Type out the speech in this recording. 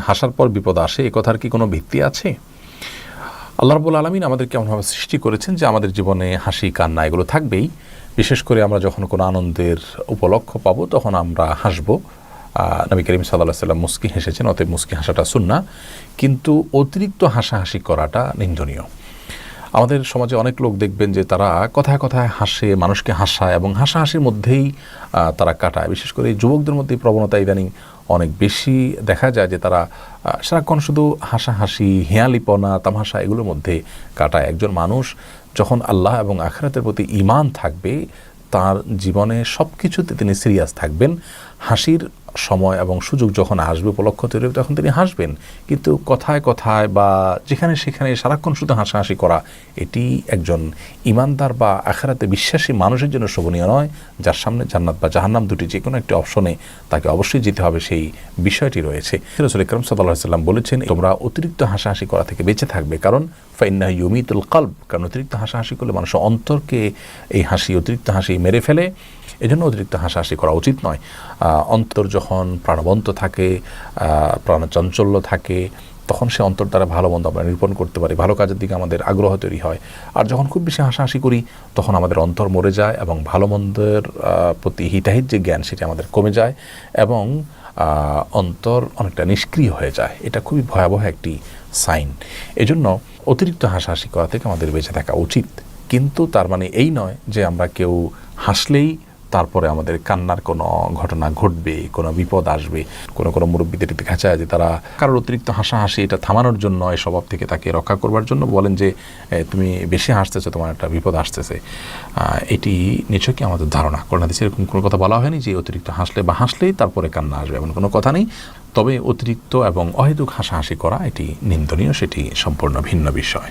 হাসার পর বিপদ আসে, এ কথার কি কোনো ভিত্তি আছে? আল্লাহ রাব্বুল আলামিন আমাদেরকে এমনভাবে সৃষ্টি করেছেন যে আমাদের জীবনে হাসি কান্না এগুলো থাকবেই। বিশেষ করে আমরা যখন কোনো আনন্দের উপলক্ষ পাবো তখন আমরা হাসবো। নবী করিম সাল্লাল্লাহু আলাইহি ওয়াসাল্লাম মুস্কি হেসেছেন, অতএব মুস্কি হাসাটা সুন্নাহ। কিন্তু অতিরিক্ত হাসাহাসি করাটা নিন্দনীয়। আমাদের সমাজে অনেক লোক দেখবেন যে তারা কথায় কথায় হাসে, মানুষকে হাসায় এবং হাসাহাসির মধ্যেই তারা কাটায়। বিশেষ করে যুবকদের মধ্যে প্রবণতা ইদানিং অনেক বেশি দেখা যায় যে তারা সারাক্ষণ শুধু হাসাহাসি, হেয়ালিপনা, তামাশা এগুলোর মধ্যে কাটায়। একজন মানুষ যখন আল্লাহ এবং আখিরাতের প্রতি ঈমান থাকবে, তার জীবনে সব কিছুতে তিনি সিরিয়াস থাকবেন। হাসির সময় এবং সুযোগ যখন আসবে, উপলক্ষ তৈরি হবে, তখন তিনি হাসবেন। কিন্তু কথায় কথায় বা যেখানে সেখানে সারাক্ষণ শুধু হাসাহাসি করা, এটি একজন ঈমানদার বা আখিরাতে বিশ্বাসী মানুষের জন্য শোভনীয় নয়। যার সামনে জান্নাত বা জাহান্নাম দুটি যে কোনো একটি অপশনে তাকে অবশ্যই যেতে হবে, সেই বিষয়টি রয়েছে। রাসূল আকরাম সাল্লাল্লাহু আলাইহি ওয়াসাল্লাম বলেছেন, তোমরা অতিরিক্ত হাসাহাসি করা থেকে বেঁচে থাকবে, কারণ ফাইন্নাহু ইউমিতুল কলব, কারণ অতিরিক্ত হাসাহাসি করলে মানুষের অন্তরকে এই হাসি, অতিরিক্ত হাসি মেরে ফেলে। এজন্য অতিরিক্ত হাসাহাসি করা উচিত নয়। অন্তর যখন প্রাণবন্ত থাকে, প্রাণচাঞ্চল্য থাকে, তখন সে অন্তর দ্বারা ভালো মন্দ আমরা নিরূপণ করতে পারি, ভালো কাজের দিকে আমাদের আগ্রহ তৈরি হয়। আর যখন খুব বেশি হাসাহাসি করি, তখন আমাদের অন্তর মরে যায় এবং ভালো মন্দের প্রতি হিতাহিত যে জ্ঞান সেটি আমাদের কমে যায় এবং অন্তর অনেকটা নিষ্ক্রিয় হয়ে যায়। এটা খুবই ভয়াবহ একটি সাইন। এজন্য অতিরিক্ত হাসাহাসি করা থেকে আমাদের বেঁচে থাকা উচিত। কিন্তু তার মানে এই নয় যে আমরা কেউ হাসলেই তারপরে আমাদের কান্নার কোনো ঘটনা ঘটবে, কোনো বিপদ আসবে। কোনো কোনো মুরব্বীদের দেখা যায় যে তারা কারোর অতিরিক্ত হাসাহাসি এটা থামানোর জন্য, এই স্বভাব থেকে তাকে রক্ষা করবার জন্য বলেন যে তুমি বেশি হাসতেছো, তোমার একটা বিপদ আসতেছে। এটি নিছকই আমাদের ধারণা। কোরআন হাদিসে এরকম কোনো কথা বলা হয়নি যে অতিরিক্ত হাসলে বা হাসলেই তারপরে কান্না আসবে, এমন কোনো কথা নেই। তবে অতিরিক্ত এবং অহেতুক হাসাহাসি করা এটি নিন্দনীয়, সেটি সম্পূর্ণ ভিন্ন বিষয়।